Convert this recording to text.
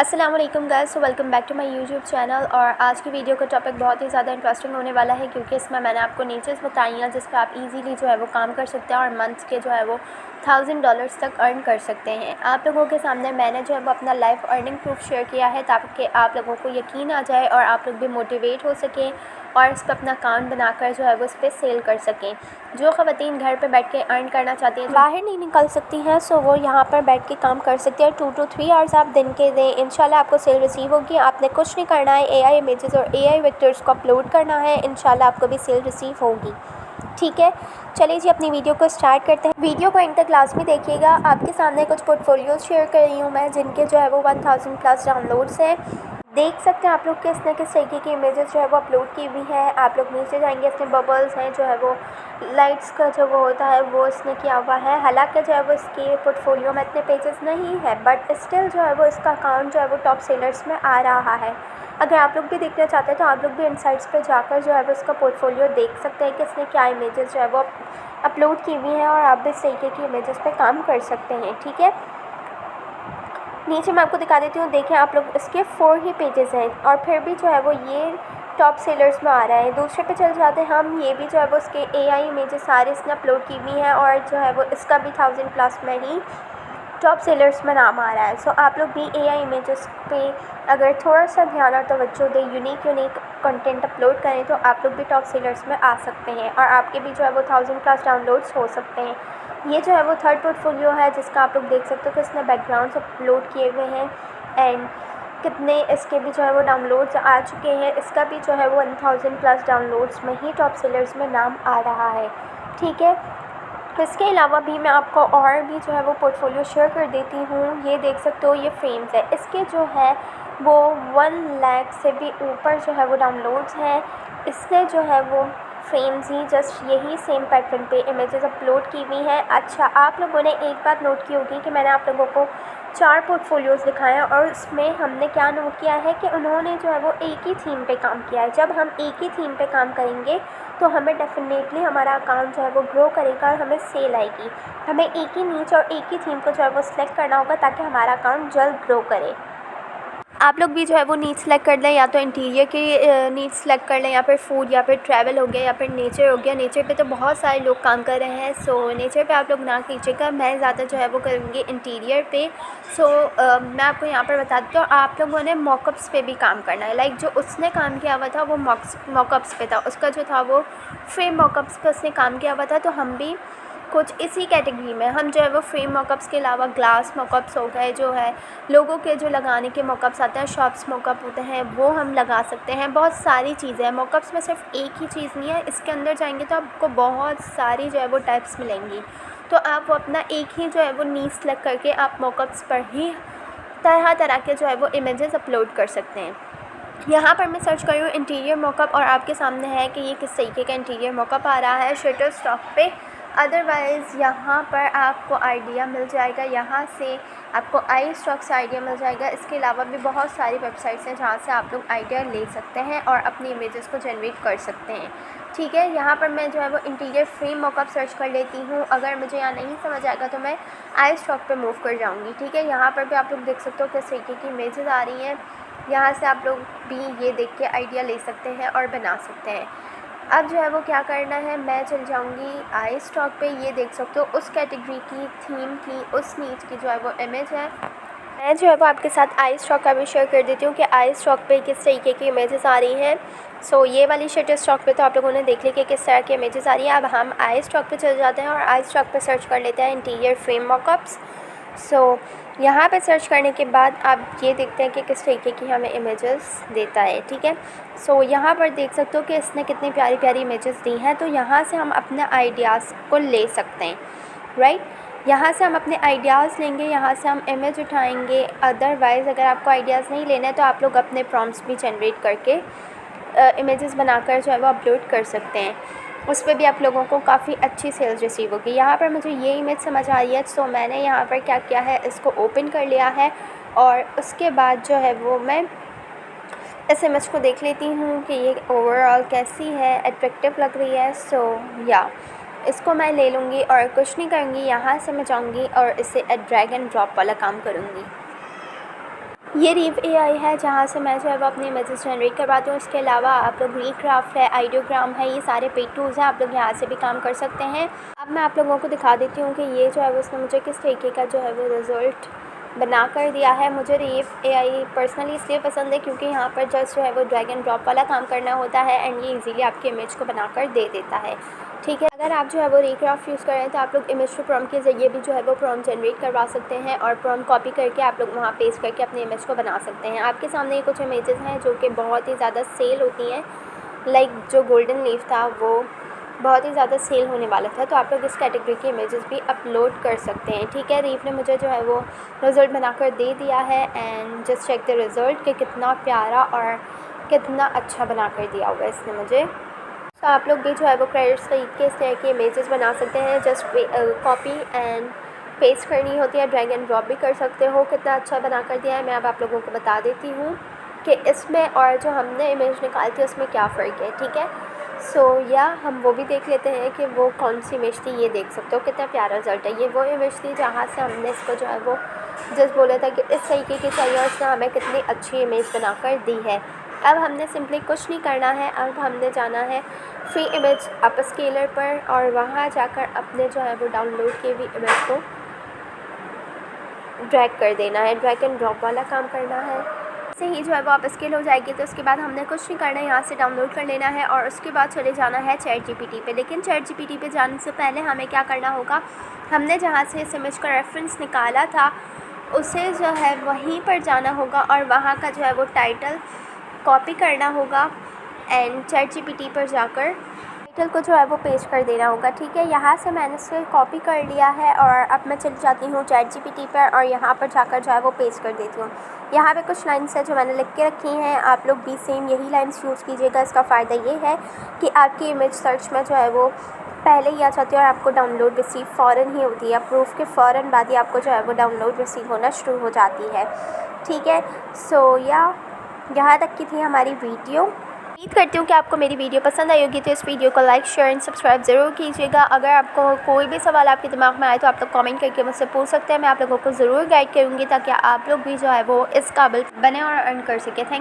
अस्सलाम वालेकुम guys, welcome back to my YouTube channel. और आज की वीडियो का टॉपिक बहुत ही ज़्यादा इंटरेस्टिंग होने वाला है, क्योंकि इसमें मैंने आपको नीचेस बताई हैं जिस पे आप इजीली जो है वो काम कर सकते हैं और मंथ्स के जो है वो $1000 तक अर्न कर सकते हैं। आप लोगों के सामने मैंने जो है वो अपना लाइव अर्निंग प्रूफ शेयर किया है, ताकि आप लोगों को यकीन आ जाए और आप लोग भी मोटिवेट हो सकें और इस पर अपना अकाउंट बनाकर जो है वो इस पर सेल कर सकें। जो ख़वातीन घर पे बैठ के अर्न करना चाहती हैं, बाहर नहीं निकल सकती हैं, सो वो यहाँ पर बैठ के काम कर सकती हैं। 2 to 3 आवर्स आप दिन के दें, इंशाल्लाह आपको सेल रिसीव होगी। आपने कुछ नहीं करना है, AI इमेजेस और AI वेक्टर्स को अपलोड करना है, इंशाल्लाह आपको भी सेल रिसीव होगी। ठीक है, चलिए जी अपनी वीडियो को स्टार्ट करते हैं। वीडियो को इन तक लाजमी देखिएगा। आपके सामने कुछ पोर्टफोलियोज़ शेयर कर रही हूँ मैं, जिनके जो है वो 1000 प्लस डाउनलोड्स हैं। देख सकते हैं आप लोग किस न किस तरीके की इमेजेस जो है वो अपलोड की हुई है। आप लोग नीचे जाएंगे, इसमें बबल्स हैं, जो है वो लाइट्स का जो वो होता है वो इसने किया हुआ है। हालांकि जो है वो इसके पोर्टफोलियो में इतने पेजेस नहीं है, बट स्टिल जो है वो इसका अकाउंट जो है वो टॉप सेलर्स में आ रहा है। अगर आप लोग भी देखना चाहते हैं तो आप लोग भी इनसाइट्स पे जाकर जो है वो इसका पोर्टफोलियो देख सकते हैं कि इसने क्या इमेजेस जो है वो अपलोड की हुई हैं, और आप भी इस तरीके की इमेजेस पे काम कर सकते हैं। ठीक है, नीचे मैं आपको दिखा देती हूँ। देखें आप लोग, इसके 4 ही पेजेस हैं और फिर भी जो है वो ये टॉप सेलर्स में आ रहा है। दूसरे पे चल जाते हैं हम। ये भी जो है वो उसके AI इमेजेस सारे इसने अपलोड की हुई हैं, और जो है वो इसका भी 1000 प्लस में ही टॉप सेलर्स में नाम आ रहा है। सो आप लोग भी AI इमेजेस पे अगर थोड़ा सा ध्यान और तवज्जो दें, यूनिक कंटेंट अपलोड करें, तो आप लोग भी टॉप सेलर्स में आ सकते हैं और आपके भी जो है वो 1000 प्लस डाउनलोड्स हो सकते हैं। ये जो है वो थर्ड पोर्टफोलियो है, जिसका आप लोग देख सकते हो कि इसने बैकग्राउंड्स अपलोड किए हुए हैं एंड कितने इसके भी जो है वो डाउनलोड्स आ चुके हैं। इसका भी जो है वो 1000 प्लस डाउनलोड्स में ही टॉप सेलर्स में नाम आ रहा है। ठीक है, इसके अलावा भी मैं आपको और भी जो है वो पोर्टफोलियो शेयर कर देती हूँ। ये देख सकते हो, ये फ्रेम्स है। इसके जो है वो 1 लाख से भी ऊपर जो है वो डाउनलोड्स हैं। इसने जो है वो फ्रेम्स ही जस्ट यही सेम पैटर्न पे इमेजेस अपलोड की हुई हैं। अच्छा, आप लोगों ने एक बात नोट की होगी कि मैंने आप लोगों को 4 पोर्टफोलियोज़ दिखाए हैं, और उसमें हमने क्या नोट किया है कि उन्होंने जो है वो एक ही थीम पे काम किया है। जब हम एक ही थीम पे काम करेंगे तो हमें डेफिनेटली हमारा अकाउंट जो है वो ग्रो करेगा और हमें सेल आएगी। हमें एक ही नीच और एक ही थीम को जो है वो सिलेक्ट करना होगा, ताकि हमारा अकाउंट जल्द ग्रो करे। आप लोग भी जो है वो नीड सेलेक्ट कर लें, या तो इंटीरियर की नीड सेलेक्ट कर लें, या फिर फूड, या फिर ट्रैवल हो गया, या फिर नेचर हो गया। नेचर पे तो बहुत सारे लोग काम कर रहे हैं, सो नेचर पे आप लोग ना कीजिएगा। मैं ज़्यादा जो है वो करूँगी इंटीरियर पे। सो मैं आपको यहाँ पर बता देती हूँ, आप लोगों ने मॉकअप्स पे भी काम करना है। लाइक जो उसने काम किया हुआ था वो मॉकअप्स पे था, उसका जो था वो फ्रेम मॉकअप्स पे उसने काम किया हुआ था। तो हम भी कुछ इसी कैटेगरी में, हम जो है वो फ्रेम मॉकअप्स के अलावा ग्लास मॉकअप्स हो गए, जो है लोगों के जो लगाने के मॉकअप्स आते हैं, शॉप्स मॉकअप होते हैं, वो हम लगा सकते हैं। बहुत सारी चीज़ें हैं मॉकअप्स में, सिर्फ एक ही चीज़ नहीं है। इसके अंदर जाएंगे तो आपको बहुत सारी जो है वो टाइप्स मिलेंगी। तो आप वो अपना एक ही जो है वो नीड सेलेक्ट करके आप मॉकअप्स पर ही तरह तरह के जो है वो इमेजेस अपलोड कर सकते हैं। यहाँ पर मैं सर्च कर रही हूँ इंटीरियर मॉकअप, और आपके सामने है कि ये किस तरीके का इंटीरियर मॉकअप आ रहा है शटरस्टॉक पे। अदरवाइज़ यहाँ पर आपको आइडिया मिल जाएगा, यहाँ से आपको iStock से आइडिया मिल जाएगा। इसके अलावा भी बहुत सारी वेबसाइट्स हैं जहाँ से आप लोग आइडिया ले सकते हैं और अपनी इमेजेस को जनरेट कर सकते हैं। ठीक है, यहाँ पर मैं जो है वो इंटीरियर फ्रेम मॉकअप सर्च कर लेती हूँ। अगर मुझे यहाँ नहीं समझ आएगा तो मैं iStock पे मूव कर जाऊँगी। ठीक है, यहाँ पर भी आप लोग देख सकते हो किस तरीके की इमेजेस आ रही हैं। यहाँ से आप लोग भी ये देख के आइडिया ले सकते हैं और बना सकते हैं। अब जो है वो क्या करना है, मैं चल जाऊँगी iStock पे। ये देख सकते हो उस कैटेगरी की, थीम की, उस नीच की जो है वो इमेज है। मैं जो है वो आपके साथ iStock का भी शेयर कर देती हूँ कि iStock पे किस तरीके की इमेजेस आ रही हैं। सो ये वाली शटरस्टॉक पे तो आप लोगों ने देख ली कि किस तरह की इमेजेस आ रही हैं। अब हम iStock पे चल जाते हैं और iStock पे सर्च कर लेते हैं इंटीरियर फ्रेम मॉकअप्स। सो यहाँ पे सर्च करने के बाद आप ये देखते हैं कि किस तरीके की हमें इमेजेस देता है। ठीक है, सो यहाँ पर देख सकते हो कि इसने कितनी प्यारी प्यारी इमेजेस दी हैं। तो यहाँ से हम अपने आइडियाज़ को ले सकते हैं, राइट। यहाँ से हम अपने आइडियाज़ लेंगे, यहाँ से हम इमेज उठाएंगे। अदरवाइज़ अगर आपको आइडियाज़ नहीं लेना है तो आप लोग अपने प्रॉम्प्ट्स भी जनरेट करके इमेजेस बनाकर जो है वो अपलोड कर सकते हैं। उस पर भी आप लोगों को काफ़ी अच्छी सेल्स रिसीव होगी। यहाँ पर मुझे ये इमेज समझ आ रही है, सो मैंने यहाँ पर क्या किया है, इसको ओपन कर लिया है और उसके बाद जो है वो मैं इस इमेज को देख लेती हूँ कि ये ओवरऑल कैसी है, अट्रैक्टिव लग रही है। सो या इसको मैं ले लूँगी और कुछ नहीं करूँगी, यहाँ से मैं जाऊँगी और इसे ड्रैग एंड ड्रॉप वाला काम करूँगी। ये रीव एआई है जहाँ से मैं जो है वो अपने इमेजेस जनरेट करवाती हूँ। इसके अलावा आप लोग रीक्राफ्ट है, आइडियोग्राम है, ये सारे पेड टूल्स हैं, आप लोग यहाँ से भी काम कर सकते हैं। अब मैं आप लोगों को दिखा देती हूँ कि ये जो है वो उसने मुझे किस तरीके का जो है वो रिज़ल्ट बना कर दिया है। मुझे रीव एआई पर्सनली इसलिए पसंद है क्योंकि यहाँ पर जस्ट जो है वो ड्रैग एंड ड्रॉप वाला काम करना होता है एंड ये इजीली आपकी इमेज को बनाकर दे देता है। ठीक है, अगर आप जो है वो रीक्राफ्ट यूज़ कर रहे हैं तो आप लोग इमेज टू प्रॉम्प्ट के ज़रिए भी जो है वो प्रॉम्प्ट जनरेट करवा सकते हैं और प्रॉम्प्ट कॉपी करके आप लोग वहाँ पेस्ट करके अपने इमेज को बना सकते हैं। आपके सामने ये कुछ इमेजेस हैं जो कि बहुत ही ज़्यादा सेल होती हैं। लाइक जो गोल्डन लीफ था वो बहुत ही ज़्यादा सेल होने वाला था, तो आप लोग इस कैटेगरी के इमेजेस भी अपलोड कर सकते हैं। ठीक है, रीफ ने मुझे जो है वो रिज़ल्ट बनाकर दे दिया है and just check the result कि कितना प्यारा और कितना अच्छा बना कर दिया हुआ है इसने मुझे। तो आप लोग भी जो है वो क्रेडिट्स खरीद के इस तरह के इमेजेस बना सकते हैं। जस्ट कॉपी एंड पेस्ट करनी होती है, ड्रैग एंड ड्रॉप भी कर सकते हो। कितना अच्छा बना कर दिया है मैं अब आप लोगों को बता देती हूँ कि इसमें और जो हमने इमेज निकाली थी उसमें क्या फ़र्क है। ठीक है, सो या हम वो भी देख लेते हैं कि वो कौन सी इमेज थी। ये देख सकते हो कितना प्यारा रिजल्ट है। ये वो इमेज थी जहाँ से हमने इसको जो है वो जस्ट बोला था कि इस तरीके की चाहिए और उसने हमें कितनी अच्छी इमेज बनाकर दी है। अब हमने सिंपली कुछ नहीं करना है, अब हमने जाना है फ्री इमेज अपस्केलर पर और वहाँ जाकर अपने जो है वो डाउनलोड किए हुई इमेज को ड्रैग कर देना है। ड्रैग एंड ड्रॉप वाला काम करना है। से ही जो है वो अपस्केल हो जाएगी तो उसके बाद हमने कुछ नहीं करना है, यहाँ से डाउनलोड कर लेना है और उसके बाद चले जाना है चैट जीपीटी पे। लेकिन चैट जीपीटी पे जाने से पहले हमें क्या करना होगा, हमने जहाँ से इस इमेज का रेफरेंस निकाला था उसे जो है वहीं पर जाना होगा और वहाँ का जो है वो टाइटल कॉपी करना होगा एंड चैट जीपीटी पर जाकर टाइटल को जो है वो पेस्ट कर देना होगा। ठीक है, यहाँ से मैंने इसे कॉपी कर लिया है और अब मैं चली जाती हूँ चैट जीपीटी पर और यहाँ पर जाकर जो है वो पेस्ट कर देती हूँ। यहाँ पे कुछ लाइन्स है जो मैंने लिख के रखी हैं, आप लोग भी सेम यही लाइन्स यूज़ कीजिएगा। इसका फ़ायदा ये है कि आपकी इमेज सर्च में जो है वो पहले ही आ जाती है और आपको डाउनलोड रिसीव फ़ौरन ही होती है। प्रूफ के फ़ौरन बाद ही आपको जो है वो डाउनलोड रिसीव होना शुरू हो जाती है। ठीक है, सो यहाँ तक की थी हमारी वीडियो। उम्मीद करती हूँ कि आपको मेरी वीडियो पसंद आई होगी, तो इस वीडियो को लाइक शेयर एंड सब्सक्राइब ज़रूर कीजिएगा। अगर आपको कोई भी सवाल आपके दिमाग में आए तो आप लोग कमेंट करके मुझसे पूछ सकते हैं, मैं आप लोगों को ज़रूर गाइड करूँगी ताकि आप लोग भी जो है वो इस काबिल बने और अर्न कर सकें। थैंक